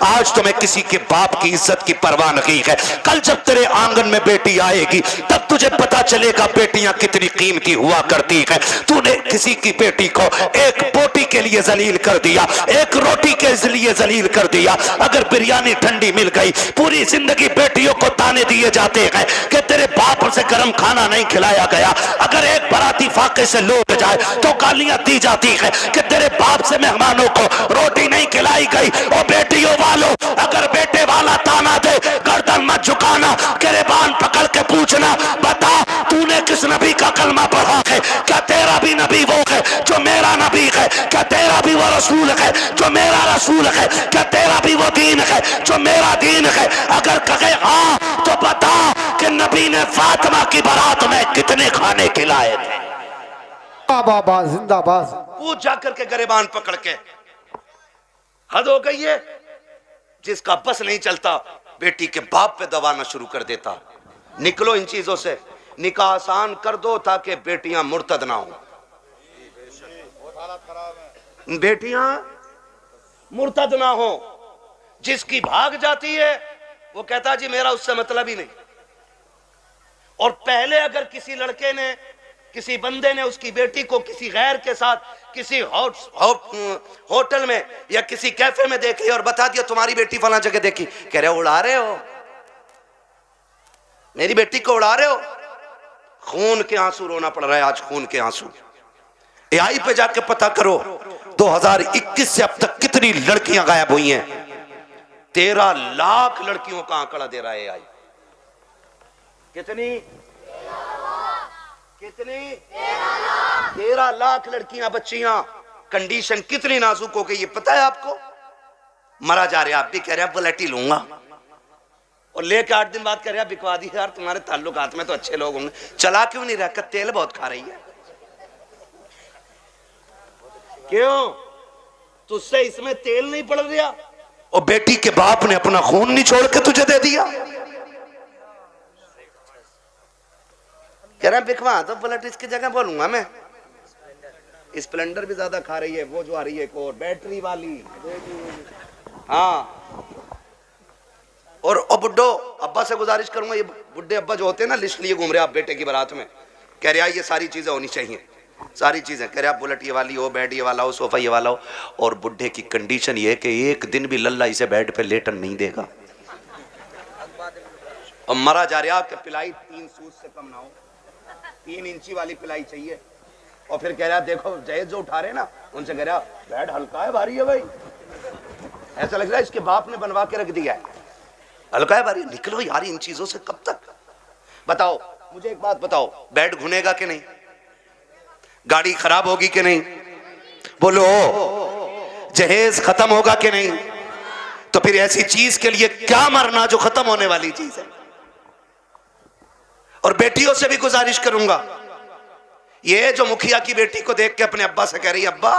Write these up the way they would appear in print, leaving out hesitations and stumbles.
आज तुम्हें किसी के बाप की इज्जत की परवाह नहीं है। कल जब तेरे आंगन में बेटी आएगी तब तुझे पता चलेगा बेटियां कितनी कीमती हुआ करती है। तूने किसी की बेटी को एक बोटी के लिए जलील कर दिया, एक रोटी के लिए जलील कर दिया। अगर बिरयानी ठंडी मिल गई, पूरी जिंदगी बेटियों को ताने दिए जाते हैं कि तेरे बाप से गर्म खाना नहीं खिलाया गया। अगर एक बराती फाके से लौट जाए तो गालियां दी जाती है कि तेरे बाप से मेहमानों को रोटी नहीं खिलाई गई। और बेटियों वालों, अगर बेटे वाला ताना दे गर्दन मत झुकाना, गिरबान पकड़ के पूछना, बता तूने किस नबी का कलमा पढ़ा है? क्या तेरा भी नबी वो है जो मेरा नबी है? क्या तेरा भी वो रसूल है जो मेरा रसूल है? क्या तेरा भी वो दीन है जो मेरा दीन है? अगर कहे हाँ तो बता कि नबी ने फातिमा की बारात में कितने खाने खिलाए थे? बाबा जिंदाबाद। पूछ जाकर के गिरबान पकड़ के। हद हो गई है। जिसका बस नहीं चलता बेटी के बाप पे दबाना शुरू कर देता। निकलो इन चीजों से, निकाह आसान कर दो ताकि बेटियां मुर्तद ना हो। बेटियां मुर्तद ना हो। जिसकी भाग जाती है वो कहता जी मेरा उससे मतलब ही नहीं। और पहले अगर किसी लड़के ने, किसी बंदे ने उसकी बेटी को किसी गैर के साथ किसी होटल में या किसी कैफे में देख लिया और बता दिया तुम्हारी बेटी फला जगह देखी, कह रहे हो उड़ा रहे हो, मेरी बेटी को उड़ा रहे हो। खून के आंसू रोना पड़ रहा है आज, खून के आंसू। एआई पे जाके पता करो 2021 से अब तक कितनी लड़कियां गायब हुई हैं। 13 लाख लड़कियों का आंकड़ा दे रहा है एआई। कितनी 13 लाख लड़कियां, बच्चियां। कंडीशन कितनी नाजुक हो गई ये पता है आपको? मरा जा रहे, आप भी कह रहे हैं बुलेट ही लूंगा, और लेके 8 दिन बाद कह रहे हैं बिकवा दी यार, तुम्हारे ताल्लुकात में तो अच्छे लोग होंगे, चला क्यों नहीं रहा? तेल बहुत खा रही है। क्यों? तुझसे इसमें तेल नहीं पड़ रहा? और बेटी के बाप ने अपना खून नहीं छोड़ के तुझे दे दिया। कह रहा बिकवा तो बुलेट इसकी जगह बोलूंगा मैं। स्प्लेंडर भी ज्यादा खा रही है, वो जो आ रही है एक और बैटरी वाली। हाँ, और बुड्ढो अब्बा से गुजारिश करूंगा, ये बुड्ढे अब्बा जो होते हैं ना लिस्ट लिए घूम रहे आप बेटे की बारात में, कह रहे ये सारी चीजें होनी चाहिए, सारी चीजें। कह रहे आप बुलेट ये वाली हो, बेड ये वाला हो, सोफा ये वाला हो। और बुड्ढे की कंडीशन ये है कि एक दिन भी लल्ला इसे बेड पे लेटन नहीं देगा। और मरा जा रहा कि पिलाई 3 सूत से कम ना हो, 3 इंची वाली पिलाई चाहिए। और फिर कह रहा देखो जहेज जो उठा रहे ना उनसे कह रहा बेड हल्का है भारी है भाई, ऐसा लग रहा है इसके बाप ने बनवा के रख दिया है, हल्का है भारी। निकलो यार इन चीजों से कब तक? बताओ मुझे एक बात बताओ, बेड घुनेगा कि नहीं? गाड़ी खराब होगी कि नहीं? बोलो। जहेज खत्म होगा कि नहीं? तो फिर ऐसी चीज के लिए क्या मरना जो खत्म होने वाली चीज है। और बेटियों से भी गुजारिश करूंगा, ये जो मुखिया की बेटी को देख के अपने अब्बा से कह रही है अब्बा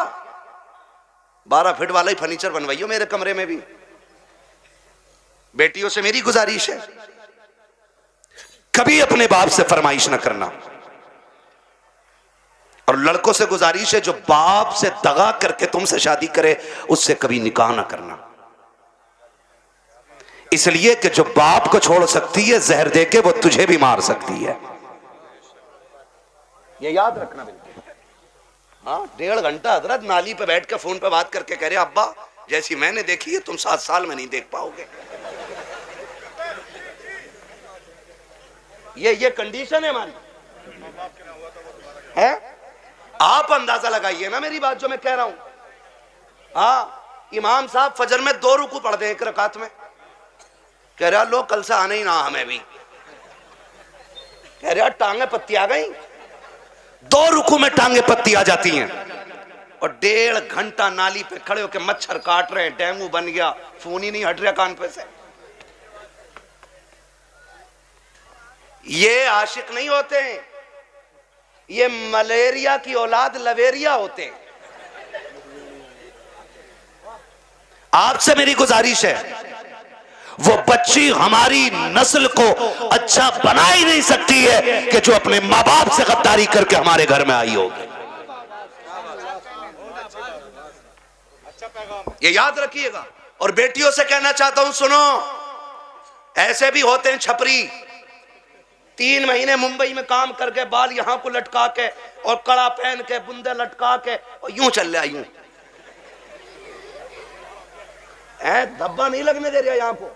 12 फीट वाला ही फर्नीचर बनवाइयो मेरे कमरे में भी। बेटियों से मेरी गुजारिश है कभी अपने बाप से फरमाइश ना करना। और लड़कों से गुजारिश है जो बाप से दगा करके तुमसे शादी करे उससे कभी निकाह ना करना। इसलिए कि जो बाप को छोड़ सकती है जहर देके वो तुझे भी मार सकती है, ये याद रखना बिल्कुल। हाँ, 1.5 घंटा हजरत नाली पे बैठ के फोन पे बात करके कह रहे अब्बा जैसी मैंने देखी है तुम 7 साल में नहीं देख पाओगे। ये कंडीशन है हमारी है। आप अंदाजा लगाइए ना मेरी बात जो मैं कह रहा हूं। हाँ, इमाम साहब फजर में 2 रुकू पढ़ दे 1 रकात में, कह रहा लो कल से आना ही ना हमें भी, कह रहा टांगे पत्ती आ गई। 2 रुकू में टांगे पत्ती आ जाती हैं। और 1.5 घंटा नाली पे खड़े होकर मच्छर काट रहे हैं, डेंगू बन गया, फोन ही नहीं हट रहा कान पे से। ये आशिक नहीं होते हैं, ये मलेरिया की औलाद लवेरिया होते हैं। आपसे मेरी गुजारिश है, वो बच्ची हमारी नस्ल को अच्छा बना ही नहीं सकती है कि जो अपने माँ बाप से गद्दारी करके हमारे घर में आई होगी। ये याद रखिएगा। और बेटियों से कहना चाहता हूं, सुनो, ऐसे भी होते हैं छपरी, 3 महीने मुंबई में काम करके बाल यहां को लटका के और कड़ा पहन के बुंदे लटका के और यूं चल रहा, यूं धब्बा नहीं लगने दे रहा यहां को,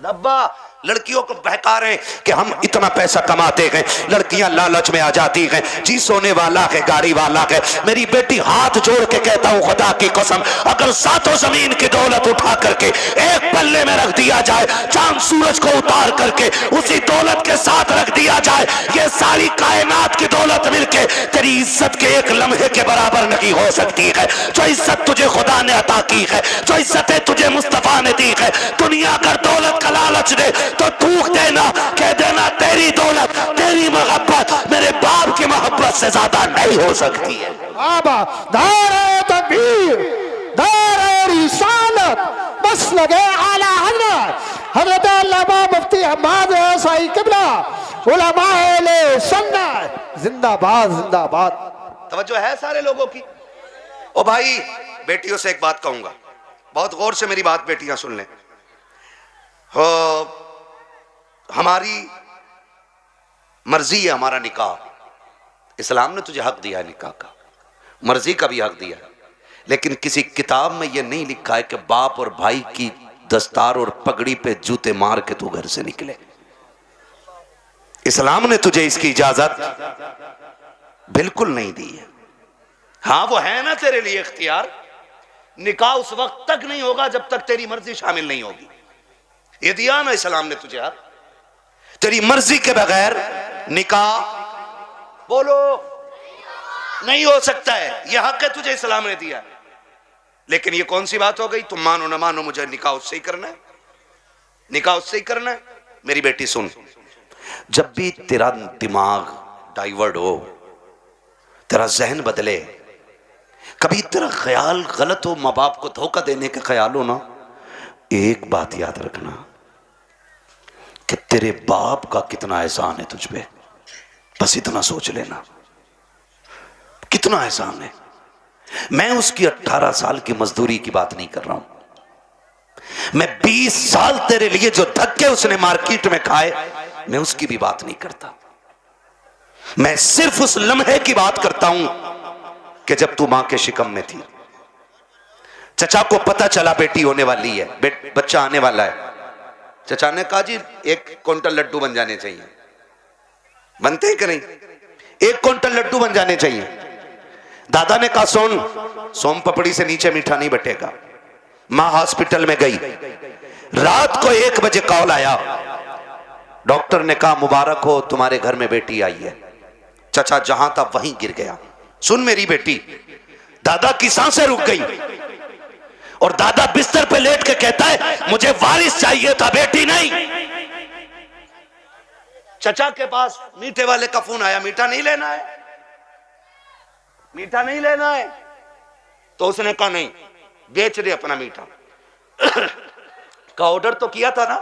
धब्बा। लड़कियों को बहका रहे हैं कि हम इतना पैसा कमाते हैं, लड़कियां लालच में आ जाती हैं, जी सोने वाला है, गाड़ी वाला है। मेरी बेटी, हाथ जोड़ के कहता हूं, खुदा की कसम, अगर सातों जमीन की दौलत उठा करके एक पल्ले में रख दिया जाए, चांद सूरज को उतार करके उसी दौलत के साथ रख दिया जाए, ये सारी कायनात की दौलत मिलके तेरी इज्जत के एक लम्हे के बराबर नहीं हो सकती है। जो इज्जत तुझे खुदा ने अता की है, जो इज्जतें तुझे मुस्तफा ने दी है, दुनिया अगर दौलत का लालच दे तो थूक देना, कह देना तेरी दौलत, तेरी मोहब्बत मेरे बाप की मोहब्बत से ज्यादा नहीं हो सकती है। आबा दारे तकबीर, दारे रिसालत, बस लगे आला हज़रत अल्लामा मुफ्ती हम्माद साई किबला उलमाए ले सुन्नत, जिंदाबाद जिंदाबाद। तवज्जो है सारे लोगों की। ओ भाई, बेटियों से एक बात कहूंगा, बहुत गौर से मेरी बात बेटियां सुन लें। हमारी मर्जी है हमारा निकाह, इस्लाम ने तुझे हक दिया है निकाह का, मर्जी का भी हक दिया है, लेकिन किसी किताब में यह नहीं लिखा है कि बाप और भाई की दस्तार और पगड़ी पे जूते मार के तू घर से निकले। इस्लाम ने तुझे इसकी इजाजत बिल्कुल नहीं दी है। हाँ, वो है ना तेरे लिए इख्तियार, निकाह उस वक्त तक नहीं होगा जब तक तेरी मर्जी शामिल नहीं होगी। ये दिया ना इस्लाम ने तुझे हक, तेरी मर्जी के बगैर निकाह बोलो नहीं हो सकता है, यह हक है तुझे इस्लाम ने दिया। लेकिन ये कौन सी बात हो गई, तुम मानो ना मानो मुझे निकाह उससे ही करना है, निकाह उससे ही करना है। मेरी बेटी सुन, जब भी तेरा दिमाग डाइवर्ट हो, तेरा जहन बदले, कभी तेरा ख्याल गलत हो, माँ बाप को धोखा देने का ख्याल हो ना, एक बात याद रखना कि तेरे बाप का कितना एहसान है तुझ पे, बस इतना सोच लेना, कितना एहसान है। मैं उसकी 18 साल की मजदूरी की बात नहीं कर रहा हूं, मैं 20 साल तेरे लिए जो धक्के उसने मार्केट में खाए, मैं उसकी भी बात नहीं करता। मैं सिर्फ उस लम्हे की बात करता हूं कि जब तू मां के शिकम में थी, चचा को पता चला बेटी होने वाली है, बच्चा आने वाला है। चचा ने कहा जी 1 क्विंटल लड्डू बन जाने चाहिए, बनते हैं कि नहीं, 1 क्विंटल लड्डू बन जाने चाहिए। दादा ने कहा सोन सोम पपड़ी से नीचे मीठा नहीं बटेगा। मां हॉस्पिटल में गई, रात को 1 बजे कॉल आया, डॉक्टर ने कहा मुबारक हो, तुम्हारे घर में बेटी आई है। चचा जहां था वहीं गिर गया। सुन मेरी बेटी, दादा की सांसें रुक गई और दादा बिस्तर पे लेट के कहता है मुझे वारिस चाहिए था, बेटी नहीं। चचा के पास मीठे वाले का फोन आया, मीठा नहीं लेना है, मीठा नहीं लेना है। तो उसने कहा नहीं, बेच दे अपना मीठा। का ऑर्डर तो किया था ना,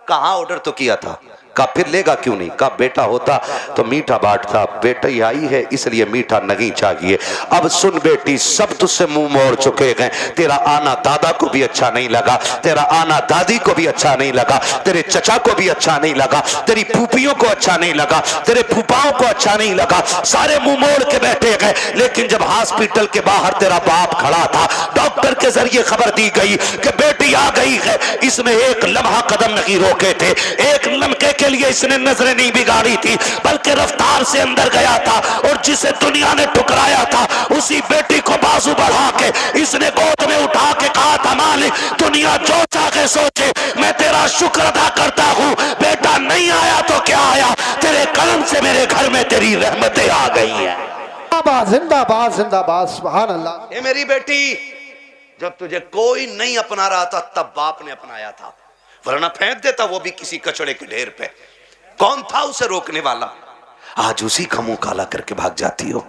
कहा ऑर्डर तो किया था, का फिर लेगा क्यों नहीं, का बेटा होता तो मीठा बांटता, बेटी आई है इसलिए मीठा नहीं चाहिए। अब सुन बेटी, सब तुझसे मुंह मोड़ चुके हैं, तेरा आना दादा को भी अच्छा नहीं लगा, तेरा आना दादी को भी अच्छा नहीं लगा, तेरे चचा को भी अच्छा नहीं लगा, तेरी फूफियों को अच्छा नहीं लगा, तेरे फूफाओं को अच्छा नहीं लगा, सारे मुंह मोड़ के बैठे गए। लेकिन जब हॉस्पिटल के बाहर तेरा बाप खड़ा था, डॉक्टर के जरिए खबर दी गई कि बेटी आ गई है, इसमें एक लम्हा कदम नहीं रोके थे, एक लम्हे के लिए इसने नजरें नहीं बिगाड़ी थी, बल्कि रफ्तार से अंदर गया था और जिसे दुनिया ने ठुकराया था उसी बेटी को बाजू बढ़ा के इसने गोद में उठा के कहा था मालिक दुनिया जो चाहे सोचे, मैं तेरा शुक्र अदा करता हूं, बेटा नहीं आया तो क्या आया, तेरे कलम से मेरे घर में तेरी रहमतें आ गई है। जिंदाबाद जिंदाबाद, सुभान अल्लाह। ये मेरी बेटी, जब तुझे कोई नहीं अपना रहा था तब बाप ने अपनाया था, वरना फेंक देता वो भी किसी कचड़े के ढेर पे। कौन था उसे रोकने वाला? आज उसी का मुंह काला करके भाग जाती हो,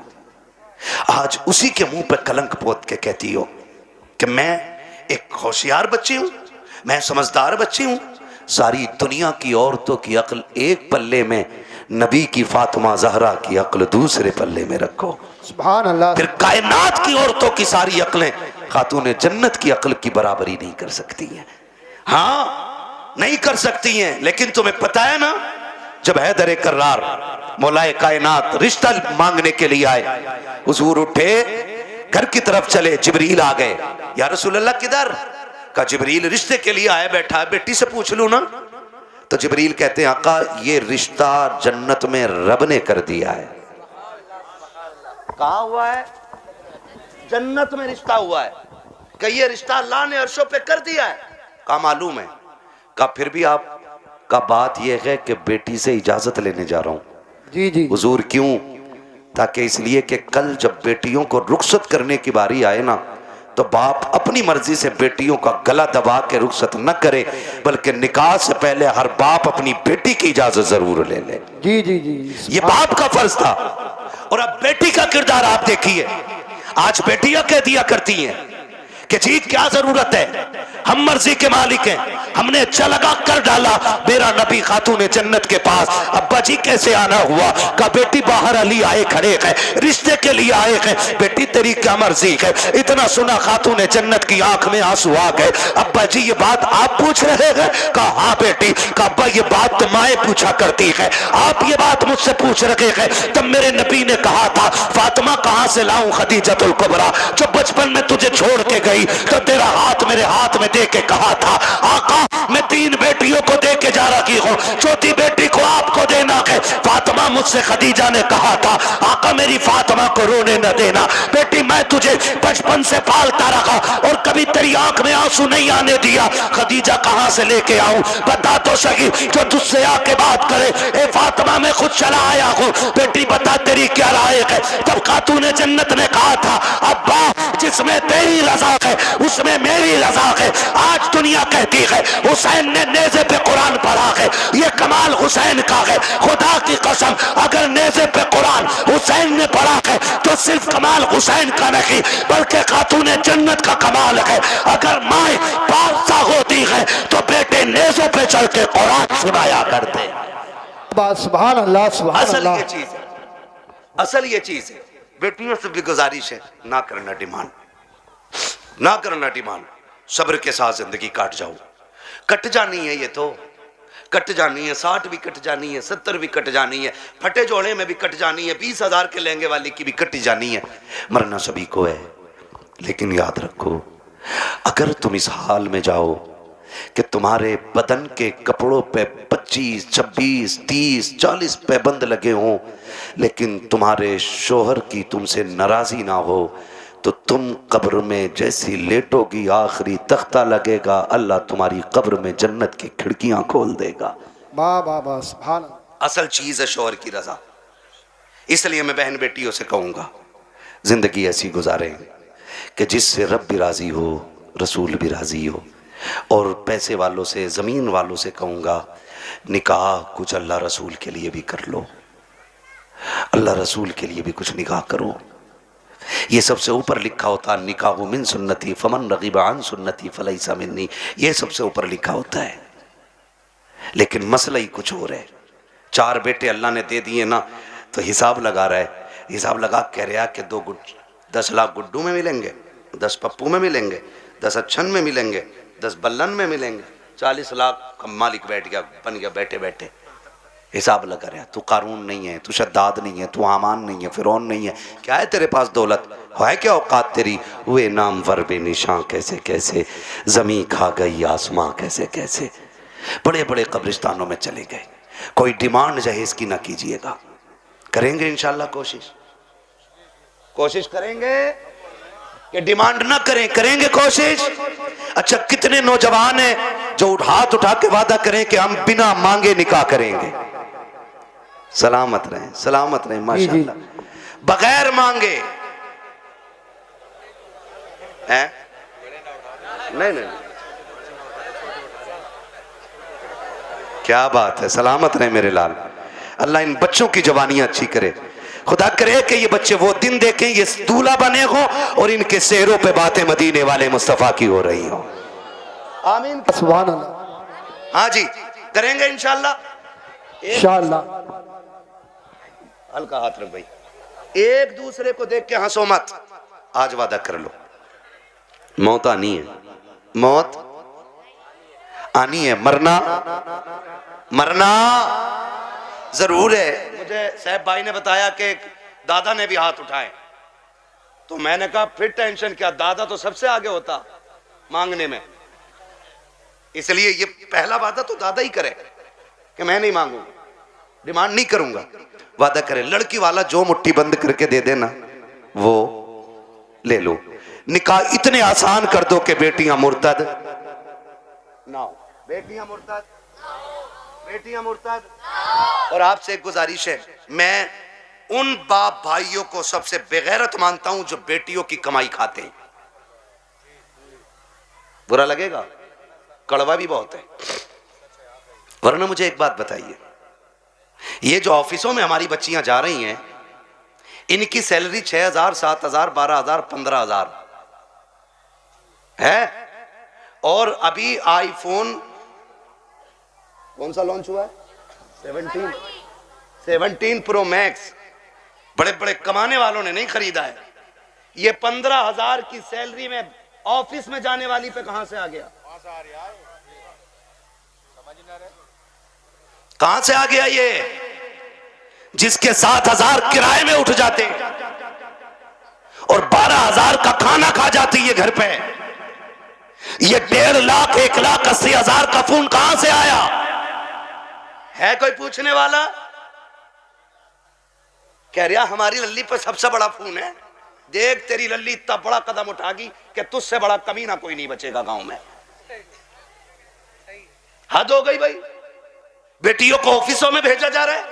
आज उसी के मुंह पे कलंक पोत के कहती हो कि मैं एक होशियार बच्ची हूं, मैं समझदार बच्ची हूं। सारी दुनिया की औरतों की अक्ल एक पल्ले में, नबी की फातिमा जहरा की अक्ल दूसरे पल्ले में रखो, सुभान अल्लाह। फिर कायनात की औरतों की सारी अक्लें खातून जन्नत की अक्ल की बराबरी नहीं कर सकती है। हाँ नहीं कर सकती हैं, लेकिन तुम्हें पता है ना, जब हैदर कर्रार मौलाए कायनात रिश्ता मांगने के लिए आए, हुजूर उठे घर की तरफ चले, जिब्रील आ गए। या रसूल अल्लाह किधर? का जिब्रील रिश्ते के लिए आया बैठा है, बेटी से पूछ लूं ना। तो जिब्रील कहते हैं आका ये रिश्ता जन्नत में रब ने कर दिया है। कहा हुआ है? जन्नत में रिश्ता हुआ है। कि ये रिश्ता अल्लाह ने अर्शों पे कर दिया है। कहा मालूम है। कहा फिर भी आप का बात यह है कि बेटी से इजाजत लेने जा रहा हूं। जी जी हुजूर क्यों? ताकि इसलिए कि कल जब बेटियों को रुखसत करने की बारी आए ना, तो बाप अपनी मर्जी से बेटियों का गला दबा के रुखसत न करे, बल्कि निकाह से पहले हर बाप अपनी बेटी की इजाजत जरूर ले ले। जी जी जी ये बाप का फर्ज था। और अब बेटी का किरदार आप देखिए। आज बेटियां कह दिया करती हैं कि जी क्या जरूरत है, हम मर्जी के मालिक हैं, हमने अच्छा लगा कर डाला मेरा नबी खातून जन्नत के पास। अब्बा जी कैसे आना हुआ? का बेटी बाहर अली आए खड़े हैं, रिश्ते के लिए आए हैं। बेटी तेरी क्या मर्जी है? इतना सुना खातून जन्नत की आंख में आंसू आ गए। अब्बा जी ये बात आप पूछ रहे हैं? कहा हाँ बेटी। का अब्बा ये बात तो माए पूछा करती है, आप ये बात मुझसे पूछ रहे हैं। तब मेरे नबी ने कहा था फातिमा कहां से लाऊं खदीजतुल कुबरा, जो बचपन में तुझे छोड़ के गई तो तेरा हाथ मेरे हाथ में दे के कहा था आका मैं 3 बेटियों को दे के जा रही हूँ, चौथी बेटी को आपको देना है। फातिमा मुझसे खदीजा ने कहा था आका मेरी फातिमा को रोने न देना। बेटी मैं तुझे बचपन से पालता रहा और कभी तेरी आंख में आंसू नहीं आने दिया। खदीजा कहां से लेके आऊं? बता तो सही, जो तुझसे आके बात करे। ए फातिमा मैं खुद चला आया हूँ, बेटी बता तेरी क्या राय है? तब खातून जन्नत ने कहा था अब्बा जिसमें तेरी रजा है उसमें मेरी रजा है। आज दुनिया कहती है हुसैन ने नेज़े पे कुरान पढ़ा है, ये कमाल हुसैन का है। खुदा की कसम अगर नेज़े पे कुरान हुसैन ने पढ़ा है तो सिर्फ कमाल हुसैन का नहीं बल्कि खातून जन्नत का कमाल है। अगर माए बादशाह होती है तो बेटे नेज़ों पे चल के कुरान सुनाया करते। सुभान अल्लाह सुभान असल अल्लाह। ये चीज है, असल ये चीज है। बेटियों से भी गुजारिश है ना करना डिमांड, ना करना डिमांड। सब्र के साथ जिंदगी काट जाओ। कट जानी है ये तो, कट जानी है। 60 भी कट जानी है, 70 भी कट जानी है, फटे जोड़े में भी कट जानी है, 20,000 के लहंगे वाली की भी कटी जानी है। मरना सभी को है, लेकिन याद रखो अगर तुम इस हाल में जाओ कि तुम्हारे बदन के कपड़ों पे 25, 26, 30, 40 पैबंद लगे हों, लेकिन तुम्हारे शोहर की तुमसे नाराजी ना हो, तो तुम कब्र में जैसी लेटोगी आखिरी तख्ता लगेगा, अल्लाह तुम्हारी कब्र में जन्नत की खिड़कियां खोल देगा। वाह वाह वाह सुभान अल्लाह। असल चीज है शोहर की रजा। इसलिए मैं बहन बेटियों से कहूंगा जिंदगी ऐसी गुजारें कि जिससे रब भी राजी हो, रसूल भी राजी हो। और पैसे वालों से, जमीन वालों से कहूंगा निकाह कुछ अल्लाह रसूल के लिए भी कर लो, अल्लाह रसूल के लिए भी कुछ निकाह करो। ये सबसे ऊपर लिखा होता है निकाह मिन सुन्नती फमन रगीब अन सुन्नती फलैसा मिन्नी, ये सबसे ऊपर लिखा होता है। लेकिन मसला ही कुछ और है। 4 बेटे अल्लाह ने दे दिए ना, तो हिसाब लगा रहा है, हिसाब लगा कह रहा कि 10 लाख गुड्डू में मिलेंगे, 10 पप्पू में मिलेंगे, 10 अच्छन में मिलेंगे, 10 बल्लन में मिलेंगे, 40 लाख का मालिक बैठ गया, बन गया बैठे बैठे। हिसाब लगा रहा। तू कारून नहीं है, तू शद्दाद नहीं है, तू हामान नहीं है, फिरौन नहीं है। क्या है तेरे पास दौलत? है क्या औकात तेरी? हुए नाम वर बेनिशां कैसे कैसे, जमी खा गई आसमां कैसे कैसे। बड़े बड़े कब्रिस्तानों में चले गए। कोई डिमांड जहेज की ना कीजिएगा। करेंगे इंशाल्लाह कोशिश, कोशिश करेंगे कि डिमांड ना करें, करेंगे कोशिश। अच्छा कितने नौजवान हैं जो हाथ उठा के वादा करें कि हम बिना मांगे निकाह करेंगे। सलामत रहें, सलामत रहें माशाअल्लाह। बगैर मांगे है? नहीं नहीं, क्या बात है, सलामत रहें मेरे लाल। अल्लाह इन बच्चों की जवानियां अच्छी करे। खुदा करे कि ये बच्चे वो दिन देखें ये दूल्हा बने हो और इनके सेहरों पे बातें मदीने वाले मुस्तफा की हो रही हो। आमीन सुभान अल्लाह। हाँ जी करेंगे इंशाल्लाह, इंशाअल्लाह। हल्का हाथ रख भाई, एक दूसरे को देख के हंसो मत। आज वादा कर लो, मौत आनी है, मौत आनी है, मरना मरना जरूर है। मुझे साहब भाई ने बताया कि दादा ने भी हाथ उठाए, तो मैंने कहा फिर टेंशन क्या, दादा तो सबसे आगे होता मांगने में, इसलिए ये पहला वादा तो दादा ही करे कि मैं नहीं मांगूंगा, डिमांड नहीं करूंगा, वादा करे। लड़की वाला जो मुट्ठी बंद करके दे देना वो ले लो। निकाह इतने आसान कर दो कि बेटियां मुर्तद ना हो, बेटियां मुर्तद, बेटियां मुर्तद। और आपसे एक गुजारिश है, मैं उन बाप भाइयों को सबसे बेगैरत मानता हूं जो बेटियों की कमाई खाते हैं। बुरा लगेगा, कड़वा भी बहुत है। वरना मुझे एक बात बताइए, ये जो ऑफिसों में हमारी बच्चियां जा रही हैं, इनकी सैलरी 6,000, 7,000, 12,000, 15,000 है, और अभी आईफोन कौन सा लॉन्च हुआ है, 17 प्रो मैक्स, बड़े बड़े कमाने वालों ने नहीं खरीदा है। ये 15,000 की सैलरी में ऑफिस में जाने वाली पे कहां से आ गया, कहां से आ गया ये, जिसके 7,000 किराए में उठ जाते और 12,000 का खाना खा जाती है घर पे। ये 1.5 लाख 1,80,000 का फोन कहां से आया है? कोई पूछने वाला? कह रहा हमारी लल्ली पर सबसे बड़ा फोन है। देख तेरी लल्ली इतना बड़ा कदम उठागी कि तुझसे बड़ा कमीना कोई नहीं बचेगा गांव में। हद हो गई भाई, बेटियों को ऑफिसों में भेजा जा रहा है।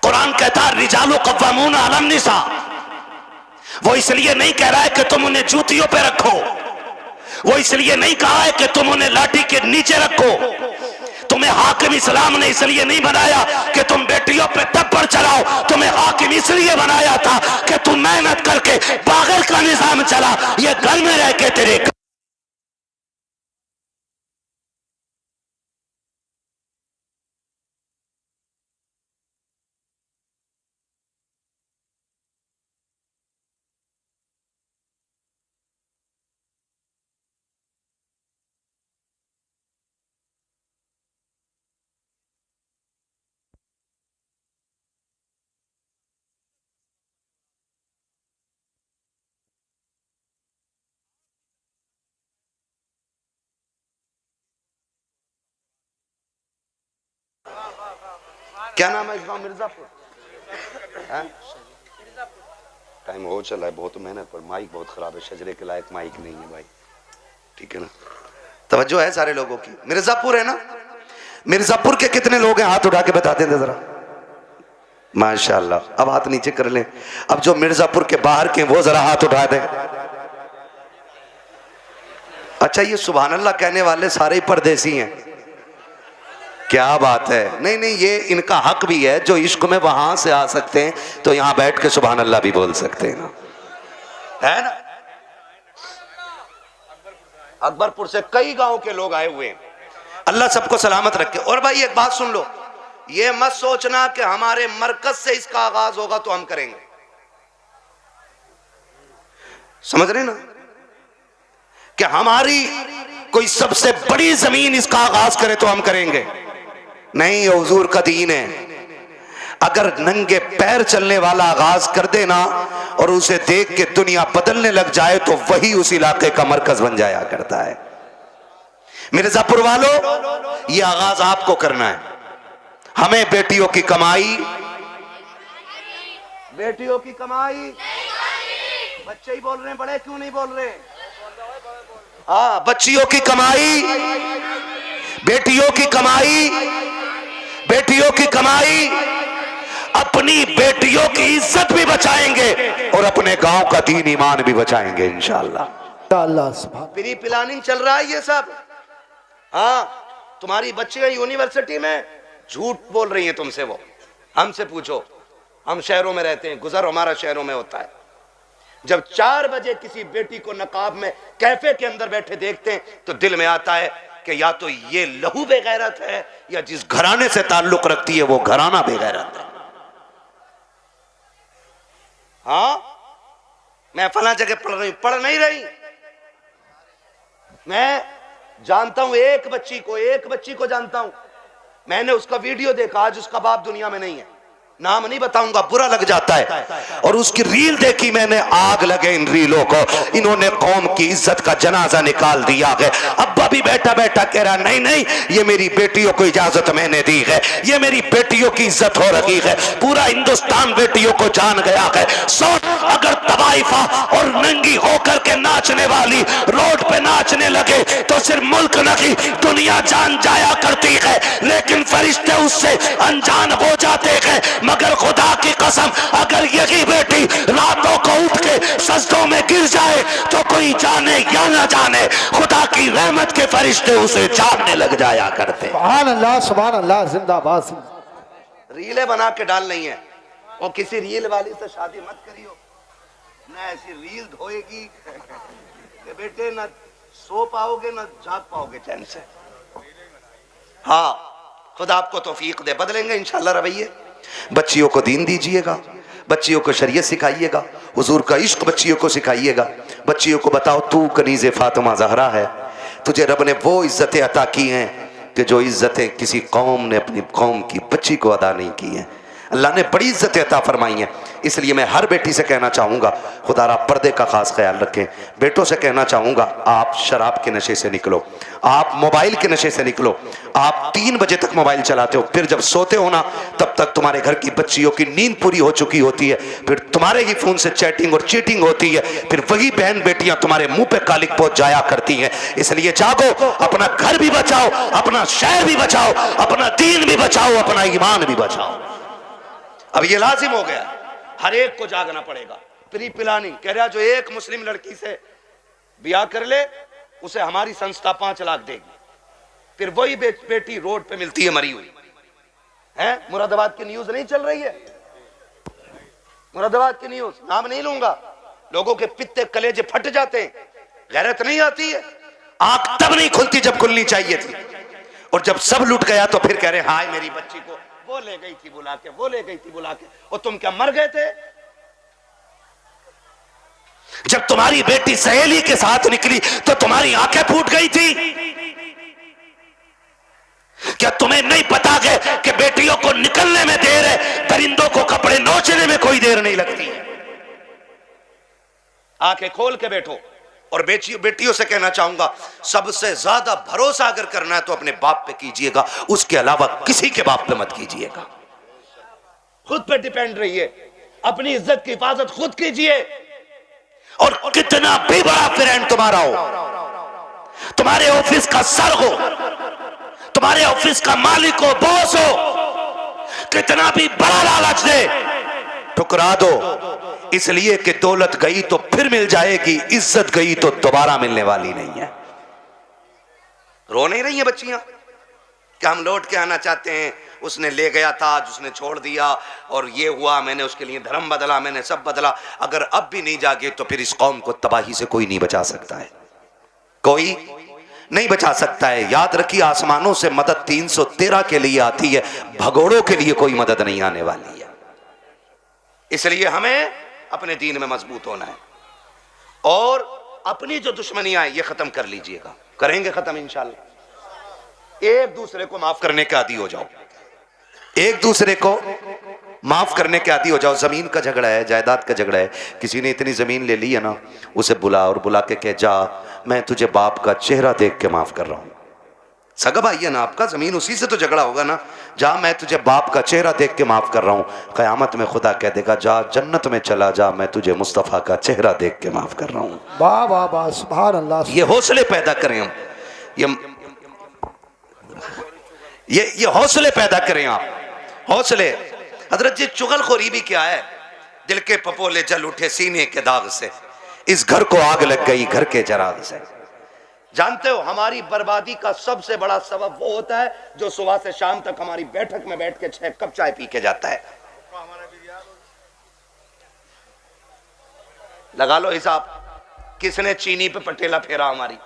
कुरान कहता है रिजालु कव्वामून अलन निसा, वो इसलिए नहीं कह रहा है कि तुम उन्हें जूतियों पे रखो, वो इसलिए नहीं कहा है कि तुम उन्हें लाठी के नीचे रखो, तुम्हें हाकिम इस्लाम ने इसलिए नहीं बनाया कि तुम बेटियों पे थप्पड़ चलाओ, तुम्हें हाकिम इसलिए बनाया था कि तुम मेहनत करके बागर का निजाम चला, ये घर में रह के तेरे। क्या नाम है इस गांव? मिर्जापुर। टाइम हो चला है, बहुत मेहनत पर माइक बहुत खराब है, शजरे के लायक माइक नहीं है भाई, ठीक है ना? तवज्जो है सारे लोगों की। मिर्जापुर है ना? मिर्जापुर के कितने लोग हैं हाथ उठा के बता दें जरा। माशाल्लाह, अब हाथ नीचे कर लें। अब जो मिर्जापुर के बाहर के वो जरा हाथ उठा दें। अच्छा, ये सुभान अल्लाह कहने वाले सारे ही परदेसी हैं, क्या बात है। नहीं नहीं, ये इनका हक भी है, जो इश्क में वहां से आ सकते हैं तो यहां बैठ के सुभान अल्लाह भी बोल सकते हैं ना, है ना? अकबरपुर से कई गांव के लोग आए हुए हैं, अल्लाह सबको सलामत रखे। और भाई एक बात सुन लो, ये मत सोचना कि हमारे मरकज से इसका आगाज होगा तो हम करेंगे, समझ रहे ना, कि हमारी कोई सबसे बड़ी जमीन इसका आगाज करे तो हम करेंगे नहीं। ये हुजूर का दीन है। अगर नंगे पैर चलने वाला आगाज कर देना और उसे देख के दुनिया बदलने लग जाए तो वही उस इलाके का मरकज बन जाया करता है। मिर्जापुर वालों, ये आगाज आपको करना है। हमें बेटियों की कमाई, बेटियों की कमाई, बच्चे ही बोल रहे हैं, बड़े क्यों नहीं बोल रहे? हाँ, बच्चियों की कमाई, बेटियों की कमाई, बेटियों की कमाई, अपनी बेटियों की इज्जत भी बचाएंगे और अपने गांव का दीन ईमान भी बचाएंगे इंशाअल्लाह। प्री प्लानिंग चल रहा है ये सब। हाँ, तुम्हारी बच्चियां यूनिवर्सिटी में झूठ बोल रही हैं तुमसे, वो हमसे पूछो, हम शहरों में रहते हैं, गुजर हमारा शहरों में होता है। जब 4 बजे किसी बेटी को नकाब में कैफे के अंदर बैठे देखते हैं तो दिल में आता है कि या तो ये लहू बेगैरत है या जिस घराने से ताल्लुक रखती है वो घराना बेगैरत है। हाँ, मैं फला जगह पढ़ रही हूं, पढ़ नहीं रही, मैं जानता हूं एक बच्ची को जानता हूं। मैंने उसका वीडियो देखा, आज उसका बाप दुनिया में नहीं है, नाम नहीं बताऊंगा, बुरा लग जाता है। और उसकी रील देखी मैंने, आग लगे इन रीलों को, इन्होंने कौम की इज्जत का जनाजा निकाल दिया है। अब्बा भी बैठा बैठा कह रहा नहीं नहीं, ये मेरी बेटियों को इजाजत मैंने दी है, ये मेरी बेटियों की इज्जत हो रही है, पूरा हिंदुस्तान बेटियों को जान गया है। सोच, अगर तवाइफा और नंगी होकर के नाचने वाली रोड पे नाचने लगे तो सिर्फ मुल्क नहीं दुनिया जान जाया करती है, लेकिन फरिश्ते उससे अनजान हो जाते हैं। मगर खुदा की कसम, अगर यही बेटी रातों को उठ के सजदों में गिर जाए तो कोई जाने या ना जाने, खुदा की रहमत के फरिश्ते उसे जानने लग जाया करते। सुभान अल्लाह, जिंदाबाद। रीलें बना के डाल नहीं है, और किसी रील वाली से शादी मत करियो, ना ऐसी रील धोएगी कि बेटे ना सो पाओगे ना जाग पाओगे चैन से। हाँ, खुदा आपको तौफीक दे, बदलेंगे इंशाल्लाह रवैये। बच्चियों को दीन दीजिएगा, बच्चियों को शरीयत सिखाइएगा, हुजूर का इश्क बच्चियों को सिखाइएगा। बच्चियों को बताओ तू कनीज़े फातिमा ज़हरा है, तुझे रब ने वो इज्जतें अता की हैं कि जो इज्जतें किसी कौम ने अपनी कौम की बच्ची को अदा नहीं की हैं। अल्लाह ने बड़ी इज्जतें अता फरमाई हैं। इसलिए मैं हर बेटी से कहना चाहूँगा, खुदारा पर्दे का खास ख्याल रखें। बेटों से कहना चाहूँगा, आप शराब के नशे से निकलो, आप मोबाइल के नशे से निकलो। आप 3 बजे तक मोबाइल चलाते हो, फिर जब सोते हो ना तब तक तुम्हारे घर की बच्चियों की नींद पूरी हो चुकी होती है, फिर तुम्हारे ही फोन से चैटिंग और चीटिंग होती है, फिर वही बहन बेटियां तुम्हारे मुंह पे कालिक पहुंच जाया करती हैं। इसलिए जागो, अपना घर भी बचाओ, अपना शहर भी बचाओ, अपना दीन भी बचाओ, अपना ईमान भी बचाओ। अब ये लाजिम हो गया, हर एक को जागना पड़ेगा। प्री प्लानिंग कह रहा, जो एक मुस्लिम लड़की से ब्याह कर ले उसे हमारी संस्था 5 लाख देगी। फिर वही बेटी रोड पे मिलती है मरी हुई है। मुरादाबाद की न्यूज नहीं चल रही है, मुरादाबाद की न्यूज, नाम नहीं लूंगा, लोगों के पित्ते कलेजे फट जाते हैं, गैरत नहीं आती है। आंख तब नहीं खुलती जब खुलनी चाहिए थी, और जब सब लुट गया तो फिर कह रहे हाय मेरी बच्ची को वो ले गई थी बुला के, वो ले गई थी बुला के। और तुम क्या मर गए थे? जब तुम्हारी बेटी सहेली के साथ निकली तो तुम्हारी आंखें फूट गई थी? क्या तुम्हें नहीं पता कि बेटियों को निकलने में देर है, परिंदों को कपड़े नोचने में कोई देर नहीं लगती? आंखें खोल के बैठो। और बेटियों से कहना चाहूंगा, सबसे ज्यादा भरोसा अगर करना है तो अपने बाप पे कीजिएगा, उसके अलावा किसी के बाप पे मत कीजिएगा। खुद पे डिपेंड रहिए, अपनी इज्जत की हिफाजत खुद कीजिए। और कितना भी बड़ा फ्रेंड तुम्हारा हो, तुम्हारे ऑफिस का सर हो, तुम्हारे ऑफिस का मालिक हो, बॉस हो, कितना भी बड़ा लालच दे, ठुकरा दो। इसलिए कि दौलत गई तो फिर मिल जाएगी, इज्जत गई तो दोबारा मिलने वाली नहीं है। रो नहीं रही है बच्चियां कि हम लौट के आना चाहते हैं, उसने ले गया था, आज उसने छोड़ दिया, और ये हुआ, मैंने उसके लिए धर्म बदला, मैंने सब बदला। अगर अब भी नहीं जागे तो फिर इस कौम को तबाही से कोई नहीं बचा सकता है, कोई नहीं बचा सकता है। याद रखिए, आसमानों से मदद 313 के लिए आती है, भगोड़ों के लिए कोई मदद नहीं आने वाली है। इसलिए हमें अपने दीन में मजबूत होना है, और अपनी जो दुश्मनियां ये खत्म कर लीजिएगा, करेंगे खत्म इंशाल्लाह। एक दूसरे को माफ करने के आदी हो जाओ, एक दूसरे को माफ करने के आदी हो जाओ। जमीन का झगड़ा है, जायदाद का झगड़ा है, किसी ने इतनी जमीन ले ली है ना, उसे बुला और बुला के कह, जा मैं तुझे बाप का चेहरा देख के माफ कर रहा हूं। सगा भाई है ना आपका, जमीन उसी से तो झगड़ा होगा ना, जा मैं तुझे बाप का चेहरा देख के माफ कर रहा हूं। कयामत में खुदा कह देगा, जा जन्नत में चला जा, मैं तुझे मुस्तफा का चेहरा देख के माफ कर रहा हूं। वाह वाह वाह, सुभान अल्लाह। ये हौसले पैदा करें हम, ये हौसले पैदा करें आप, हौसले। हजरत जी, चुगलखोरी भी क्या है? दिल के पपोले जल उठे सीने के दाग से, इस घर को आग लग गई घर के जराग से। जानते हो, हमारी बर्बादी का सबसे बड़ा सबब वो होता है जो सुबह से शाम तक हमारी बैठक में बैठ के 6 कप चाय पी के जाता है। लगा लो हिसाब, किसने चीनी पे पटेला फेरा हमारी।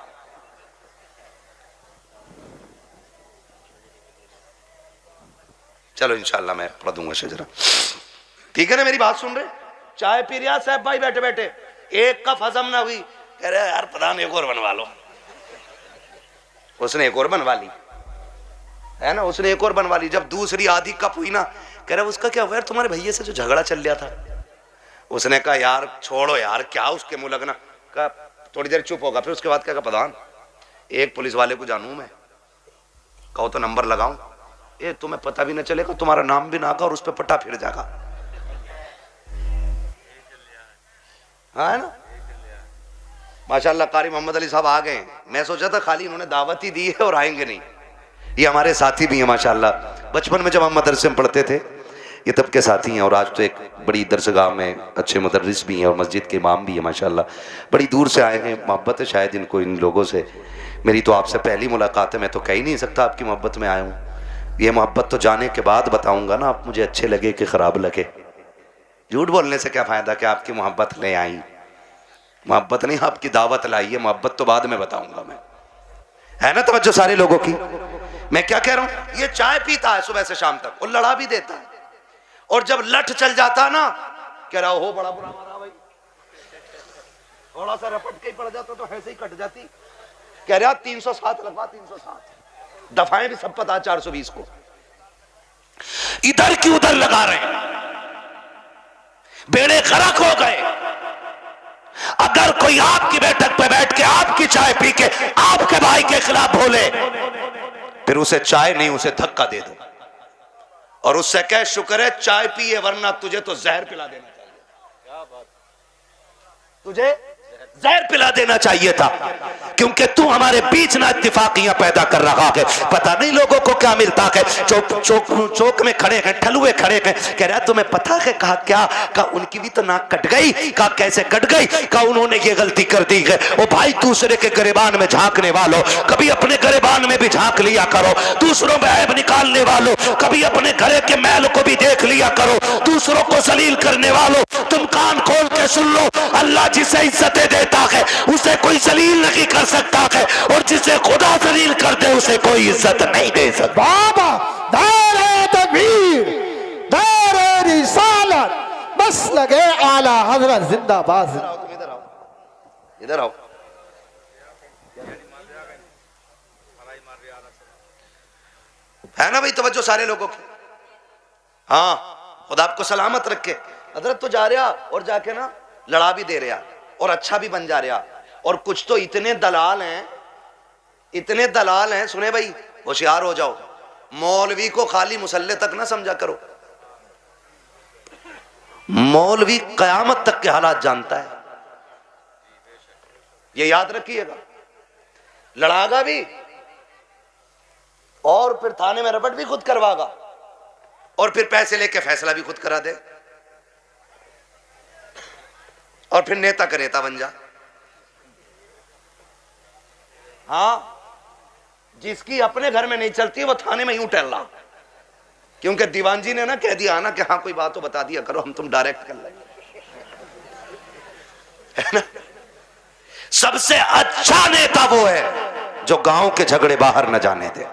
चलो इंशाल्लाह मैं पढ़ दूंगा शजरा, ठीक है ना? मेरी बात सुन रहे? चाय पी रहा साहब भाई बैठे बैठे, एक कप हजम ना हुई, कह रहे यार प्रधान एक और बनवा लो। उसने एक और बनवा ली, है ना, उसने एक और बनवा ली। जब दूसरी आधी कप हुई ना, कह रहा उसका क्या हुआ यार, तुम्हारे भैया से जो झगड़ा चल रहा था। उसने कहा यार छोड़ो यार, क्या उसके मुंह लगना। कहा थोड़ी देर चुप होगा, फिर उसके बाद क्या प्रधान एक पुलिस वाले को जानूं मैं, कहो तो नंबर लगाऊं, ये तुम्हें पता भी ना चलेगा, तुम्हारा नाम भी ना का और उस पर पट्टा फिर जाएगा। हाँ है ना, माशाल्लाह कारी मोहम्मद अली साहब आ गए। मैं सोचा था खाली इन्होंने दावत ही दी है और आएंगे नहीं, ये हमारे साथी भी हैं माशाल्लाह। बचपन में जब हम मदरसे में पढ़ते थे ये तब के साथी हैं, और आज तो एक बड़ी दरसगाह में अच्छे मुदर्रिस भी हैं और मस्जिद के इमाम भी हैं माशाल्लाह। बड़ी दूर से आए हैं, मोहब्बत है शायद इनको इन लोगों से। मेरी तो आपसे पहली मुलाकात है, मैं तो कह ही नहीं सकता आपकी मोहब्बत में आया हूँ। ये मोहब्बत तो जाने के बाद बताऊँगा ना, आप मुझे अच्छे लगे कि ख़राब लगे। झूठ बोलने से क्या फ़ायदा कि आपकी मोहब्बत ले आई, मोहब्बत नहीं आपकी दावत लाई है, मोहब्बत तो बाद में बताऊंगा मैं, है ना तवज्जो सारे लोगों की। मैं क्या कह रहा हूं, ये चाय पीता है सुबह से शाम तक और लड़ा भी देता है, और जब लठ चल जाता ना कह रहा हो बड़ा बुरा मारा भाई, थोड़ा सा रपट के पड़ जाता तो ऐसे ही कट जाती। कह रहा 307 लगवा, 307 दफाएं भी सब पता 420 को, इधर की उधर लगा रहे हैं, बेड़े गर्क हो गए। अगर कोई आपकी बैठक पे बैठ के आपकी चाय पी के आपके भाई के खिलाफ बोले, फिर उसे चाय नहीं उसे धक्का दे दो और उससे कह शुक्र है चाय पिए, वरना तुझे तो जहर पिला देना चाहिए। क्या बात, तुझे जहर पिला देना चाहिए था, क्योंकि तू हमारे बीच ना इत्तेफाकियां पैदा कर रहा है। पता नहीं लोगों को क्या मिलता है, चौक में खड़े हैं, ठलुए खड़े हैं, कह रहा तुम्हें पता है, कहा क्या, कहा उनकी भी तो नाक कट गई, कहा कैसे कट गई, कहा उन्होंने ये गलती कर दी है। ओ भाई दूसरे के गिरेबान में झांकने वालों, कभी अपने गिरेबान में भी झांक लिया करो, दूसरों में ऐब निकालने वालों कभी अपने घरे के मैल को भी देख लिया करो, दूसरों को जलील करने वालों तुम कान खोल के सुन लो, अल्लाह जिसे इज्जतें देता है उसे कोई जलील नहीं कर सकता है, और जिसे खुदा जलील कर दे उसे कोई इज्जत नहीं दे सकता। बाबा दारे तकबीर, दारे रिसालत, बस लगे आला हजरत जिंदाबाद। इधर आओ, इधर आओ। है ना भाई तवज्जो सारे लोगों की। हाँ खुदा आपको सलामत रखे। हजरत तो जा रहा और जाके ना लड़ा भी दे रहा और अच्छा भी बन जा रहा, और कुछ तो इतने दलाल हैं, इतने दलाल हैं, सुने भाई होशियार हो जाओ, मौलवी को खाली मुसल्ले तक ना समझा करो, मौलवी कयामत तक के हालात जानता है, ये याद रखिएगा। लड़ागा भी और फिर थाने में रपट भी खुद करवागा, और फिर पैसे लेके फैसला भी खुद करा दे, और फिर नेता का नेता बन जा। हाँ जिसकी अपने घर में नहीं चलती वो थाने में यूं टहल रहा, क्योंकि दीवान जी ने ना कह दिया ना कि हाँ कोई बात तो बता दिया करो, हम तुम डायरेक्ट कर लेंगे। सबसे अच्छा नेता वो है जो गांव के झगड़े बाहर न जाने दे,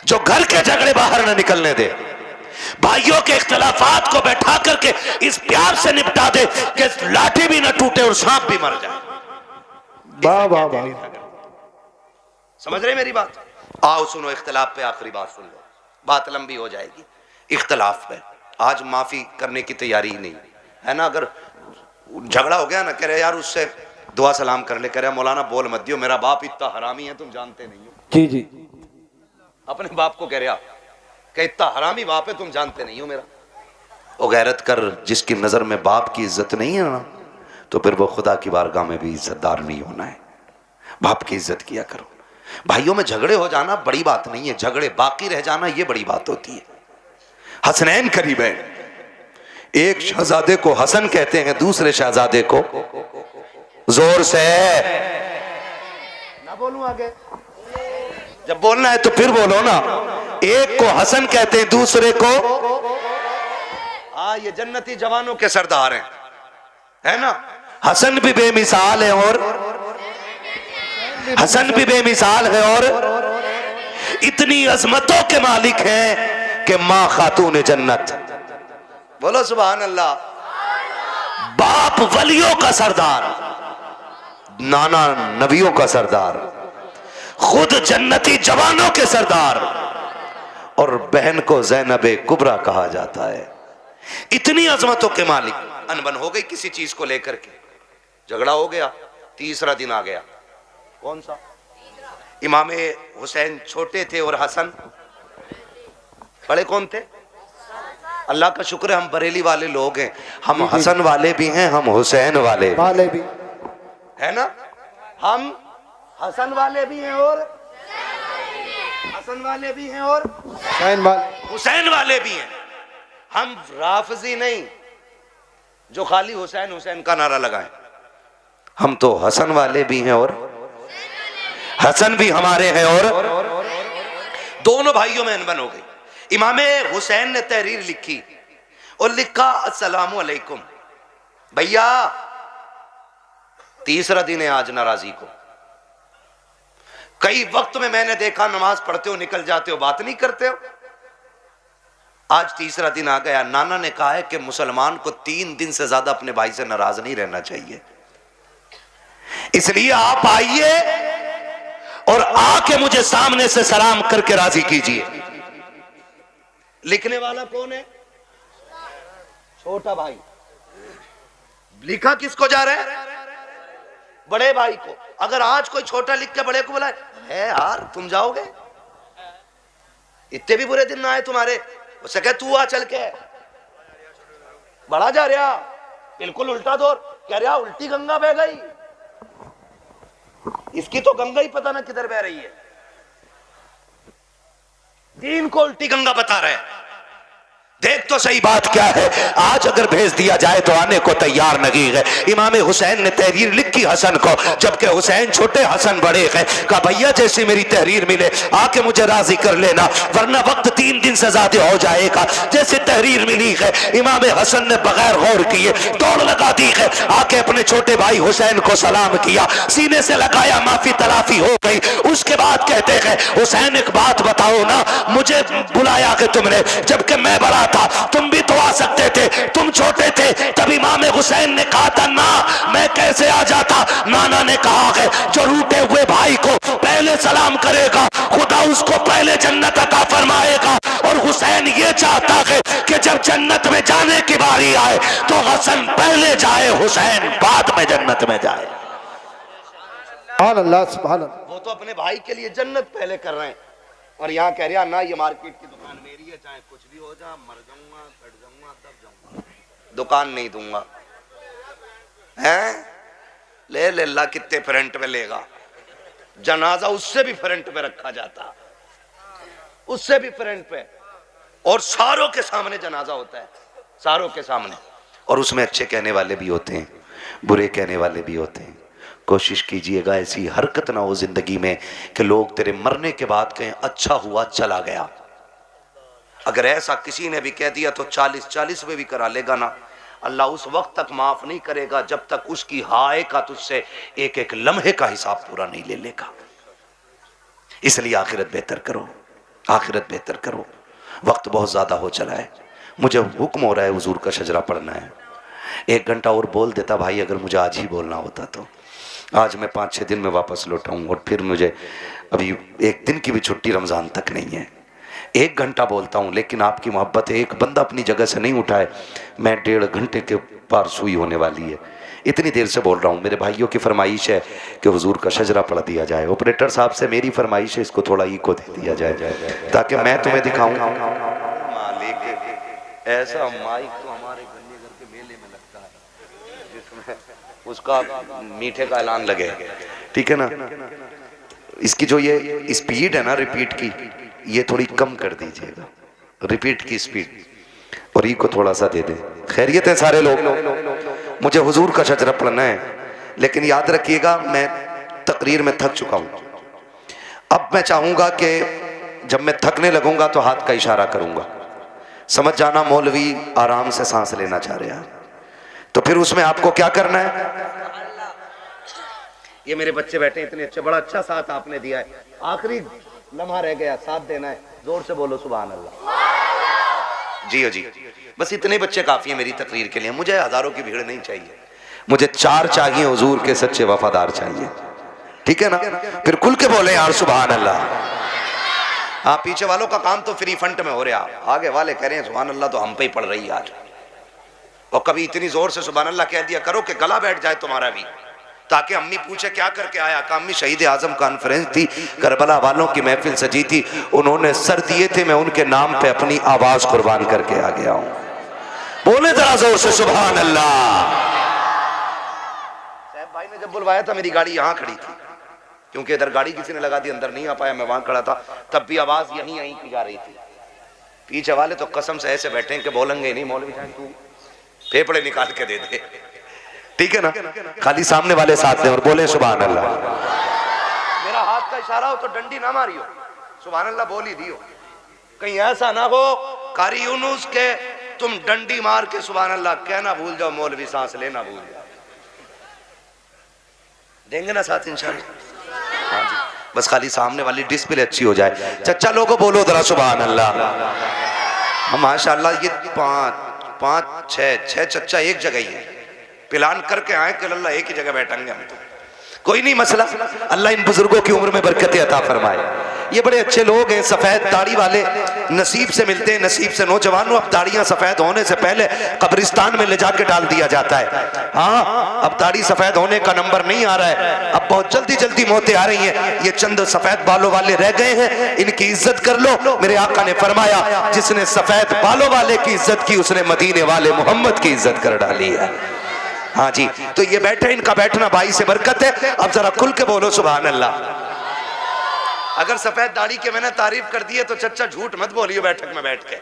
जो घर के झगड़े बाहर न निकलने दे, भाइयों के इख्तिलाफात को बैठा करके इस प्यार से निपटा दे कि लाठी भी न टूटे और सांप भी मर जाए। वाह वाह वाह, समझ रहे मेरी बात? आओ सुनो, इख्तिलाफ पे आखिरी बात सुन लो, बात लंबी हो जाएगी। इख्तिलाफ पे आज माफी करने की तैयारी ही नहीं है ना। अगर झगड़ा हो गया ना, कह रहे यार उससे दुआ सलाम कर ले, कह रहे मौलाना बोल मत दियो, मेरा बाप इतना हरामी है तुम जानते नहीं हो। जी जी, अपने बाप को कह रहा कि इतना हरामी बाप है तुम जानते नहीं हो मेरा। ओ गैरत कर, जिसकी नजर में बाप की इज्जत नहीं है ना, तो फिर वो खुदा की बारगाह में भी इज्जतदार नहीं होना है। बाप की इज्जत किया करो। भाइयों में झगड़े हो जाना बड़ी बात नहीं है, झगड़े बाकी रह जाना ये बड़ी बात होती है। हसनैन करीब है, एक शहजादे को हसन कहते हैं, दूसरे शहजादे को जोर से ना बोलूं आगे, जब बोलना है तो फिर बोलो ना। एक को हसन कहते हैं, दूसरे को, हाँ ये जन्नती जवानों के सरदार हैं, है ना। हसन भी बेमिसाल है और हसन भी बेमिसाल है और इतनी अजमतों के मालिक हैं कि मां खातून जन्नत, बोलो सुभान अल्लाह। बाप वलियों का सरदार, नाना नबियों का सरदार, खुद जन्नती जवानों के सरदार, और बहन को ज़ैनबे कुबरा कहा जाता है। इतनी अजमतों के मालिक। अनबन हो गई किसी चीज को लेकर के, झगड़ा हो गया, तीसरा दिन आ गया। कौन सा? इमाम हुसैन छोटे थे और हसन बड़े। कौन थे? अल्लाह का शुक्र है हम बरेली वाले लोग हैं, हम हसन वाले भी हैं, हम हुसैन वाले भी है ना। हम हसन वाले भी हैं और हसन वाले भी हैं और हुसैन वाले भी हैं। हम राफजी नहीं जो खाली हुसैन हुसैन का नारा लगाएं, हम तो हसन वाले भी हैं और हसन भी हमारे हैं। और दोनों भाइयों में अनबन हो गई। इमाम हुसैन ने तहरीर लिखी और लिखा अस्सलामु अलैकुम भैया, तीसरा दिन है आज नाराजी को। कई वक्त में मैंने देखा नमाज पढ़ते हो निकल जाते हो, बात नहीं करते हो। आज तीसरा दिन आ गया। नाना ने कहा है कि मुसलमान को 3 दिन से ज्यादा अपने भाई से नाराज नहीं रहना चाहिए, इसलिए आप आइए और आके मुझे सामने से सलाम करके राजी कीजिए। लिखने वाला कौन है? छोटा भाई। लिखा किसको जा रहा है? बड़े भाई को। अगर आज कोई छोटा लिख के बड़े को बोला है यार तुम जाओगे, इतने भी बुरे दिन ना आए तुम्हारे, उससे कह तू आ चल के, बड़ा जा रहा बिल्कुल उल्टा दौर, कह रहा उल्टी गंगा बह गई, इसकी तो गंगा ही पता ना किधर बह रही है, दीन को उल्टी गंगा बता रहे हैं। देख तो सही बात क्या है। आज अगर भेज दिया जाए तो आने को तैयार नहीं है। इमाम हुसैन ने तहरीर लिखी हसन को, जबकि हुसैन छोटे हसन बड़े हैं। कहा भैया जैसे मेरी तहरीर मिले आके मुझे राजी कर लेना, वरना वक्त 3 दिन से ज्यादा हो जाएगा। जैसे तहरीर मिली है इमाम हसन ने बगैर गौर किए दौड़ लगा दी है, आके अपने छोटे भाई हुसैन को सलाम किया, सीने से लगाया, माफी तलाफी हो गई। उसके बाद कहते हैं हुसैन एक बात बताओ ना, मुझे बुलाया कि तुमने, जबकि मैं बड़ा था, तुम भी तो आ सकते थे, तुम छोटे थे। तब इमाम हुसैन ने कहा था ना मैं कैसे आ जाता। नाना ने कहा है जो रूठे हुए भाई को पहले सलाम करेगा खुदा उसको पहले जन्नत अता फरमाएगा। और हुसैन ये चाहता है कि जब जन्नत में जाने की बारी आए तो हसन पहले जाए, हुसैन बाद में जन्नत में जाए। अल्लाह सुभान अल्लाह। वो तो अपने भाई के लिए जन्नत पहले कर रहे हैं और यहाँ कह रहा ना ये मार्केट की दुकान मेरी है, चाहे कुछ भी हो जा, मर जाऊंगा कट जाऊंगा तब जाऊंगा, दुकान नहीं दूंगा। हैं ले ले ला कितने फ्रंट पे लेगा, जनाजा उससे भी फ्रंट पे रखा जाता, उससे भी फ्रंट पे, और सारों के सामने जनाजा होता है, सारों के सामने। और उसमें अच्छे कहने वाले भी होते हैं, बुरे कहने वाले भी होते हैं। कोशिश कीजिएगा ऐसी हरकत ना हो जिंदगी में कि लोग तेरे मरने के बाद कहें अच्छा हुआ चला गया। अगर ऐसा किसी ने भी कह दिया तो 40-40 में भी करा लेगा ना, अल्लाह उस वक्त तक माफ नहीं करेगा जब तक उसकी हाय का तुझसे एक एक लम्हे का हिसाब पूरा नहीं ले लेगा। इसलिए आखिरत बेहतर करो, आखिरत बेहतर करो। वक्त बहुत ज्यादा हो चला है, मुझे हुक्म हो रहा है हुजूर का शजरा पढ़ना है। 1 घंटा और बोल देता भाई, अगर मुझे आज ही बोलना होता तो। आज मैं 5-6 दिन में वापस लौटाऊँ और फिर मुझे अभी 1 दिन की भी छुट्टी रमज़ान तक नहीं है। 1 घंटा बोलता हूँ, लेकिन आपकी मोहब्बत है, एक बंदा अपनी जगह से नहीं उठाए, मैं 1.5 घंटे के पार सुई होने वाली है। इतनी देर से बोल रहा हूँ। मेरे भाइयों की फरमाइश है कि हुजूर का शजरा पढ़ दिया जाए। ऑपरेटर साहब से मेरी फरमाइश है इसको थोड़ा इको दे दिया जाए ताकि मैं तुम्हें दिखाऊँ। ऐसा माइक तो हमारे गन्ने घर के मेले में लगता है जिसमें उसका मीठे का ऐलान लगे, ठीक है ना। इसकी जो ये स्पीड है ना रिपीट की, ये थोड़ी कम कर दीजिएगा, रिपीट की स्पीड, और ई को थोड़ा सा दे दे। खैरियत है सारे लोग, मुझे हुजूर का शजरा पढ़ना है, लेकिन याद रखिएगा मैं तकरीर में थक चुका हूं। अब मैं चाहूंगा कि जब मैं थकने लगूंगा तो हाथ का इशारा करूंगा, समझ जाना मौलवी आराम से सांस लेना चाह रहा है। तो फिर उसमें आपको क्या करना है, ये मेरे बच्चे बैठे इतने अच्छे, बड़ा अच्छा साथ आपने दिया है, आखिरी लम्हा रह गया, साथ देना है, जोर से बोलो सुभान अल्लाह। जी जी, बस इतने बच्चे काफी है मेरी तकरीर के लिए, मुझे हजारों की भीड़ नहीं चाहिए, मुझे 4 चाहिए, हुजूर के सच्चे वफादार चाहिए, ठीक है ना? फिर खुल के बोले यार सुभान अल्लाह। हाँ, पीछे वालों का काम तो फ्री फंड में हो रहा, आगे वाले कह रहे हैं सुभान अल्लाह तो हम पे ही पड़ रही है आज। और कभी इतनी जोर से सुभान अल्लाह कह दिया करो कि गला बैठ जाए तुम्हारा भी, ताकि अम्मी पूछे क्या करके आया। का अम्मी शहीद आजम कॉन्फ्रेंस थी, करबला वालों की महफिल सजी थी, उन्होंने सर दिए थे, मैं उनके नाम पे अपनी आवाज कुर्बान करके आ गया हूं। बोले जरा जोर से सुभान अल्लाह। साहब भाई ने जब बुलवाया था मेरी गाड़ी यहां खड़ी थी, क्योंकि इधर गाड़ी किसी ने लगा दी, अंदर नहीं आ पाया, मैं वहां खड़ा था, तब भी आवाज यहीं यहीं की जा रही थी। पीछे वाले तो कसम से ऐसे बैठे कि बोलेंगे नहीं, मौलवी साहब तू फेफड़े निकाल के दे दे, ठीक है ना? खाली सामने वाले साथ में और बोले सुभान अल्लाह। मेरा हाथ का इशारा हो तो डंडी ना मारियो, सुभान अल्लाह बोल ही दियो, कहीं ऐसा ना हो कारी यूनुस के तुम डंडी मार के सुभान अल्लाह कहना भूल जाओ, मौलवी सांस लेना भूल जाओ। देंगे ना साथ इंशाल्लाह। हाँ जी, बस खाली सामने वाली डिस्प्ले अच्छी हो जाए। चच्चा लोगों बोलो जरा सुभान अल्लाह। माशाअल्लाह ये पाँच छह चच्चा एक जगह ही है, प्लान करके आए कि अल्लाह एक ही जगह बैठेंगे हम तो, कोई नहीं मसला। अल्लाह इन बुजुर्गों की उम्र में बरकतें अता फरमाए। ये बड़े अच्छे लोग हैं, सफेद दाढ़ी वाले, नसीब से मिलते हैं, नसीब से। नौजवानों, अब दाढ़ियां सफेद होने से पहले कब्रिस्तान में ले जाके डाल दिया जाता है। हाँ, अब दाढ़ी सफेद होने का नंबर नहीं आ रहा है, अब बहुत जल्दी जल्दी मौतें आ रही हैं। ये चंद सफेद बालों वाले रह गए हैं, इनकी इज्जत कर लो। मेरे आका ने फरमाया जिसने सफेद बालों वाले की इज्जत की उसने मदीने वाले मोहम्मद की इज्जत कर डाली है। हाँ जी, तो ये बैठे, इनका बैठना भाई से बरकत है। अब जरा खुल के बोलो सुभान अल्लाह। अगर सफेद दाढ़ी के मैंने तारीफ कर दी है तो चच्चा झूठ मत बोलियो बैठक में बैठ के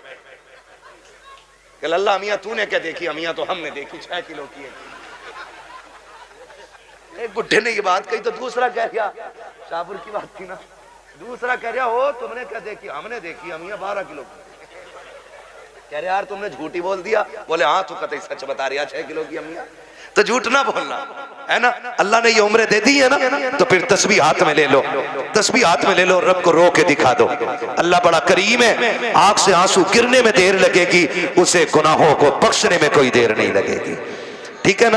कि लल्ला अमिया तूने क्या देखी, अमिया तो हमने देखी 6 किलो की है। एक बुढ़े ने ये बात कही तो दूसरा कह गया, शाहपुर की बात थी ना, दूसरा कह रहा हो तुमने क्या देखी, हमने देखी अमिया 12 किलो की। कह रहे यार तुमने झूठी बोल दिया। बोले हाँ तू कतई सच बता रहा, 6 किलो की अमिया, तो झूठ ना बोलना है ना। अल्लाह ने ये उम्रें दे दी है ना, तो फिर तस्बीह हाथ में ले लो, तस्बीह हाथ में ले लो, रब को रो के दिखा दो। अल्लाह बड़ा करीम है, आंख से आंसू गिरने में देर लगेगी, उसे गुनाहों को बख्शने में कोई देर नहीं लगेगी, ठीक है ना।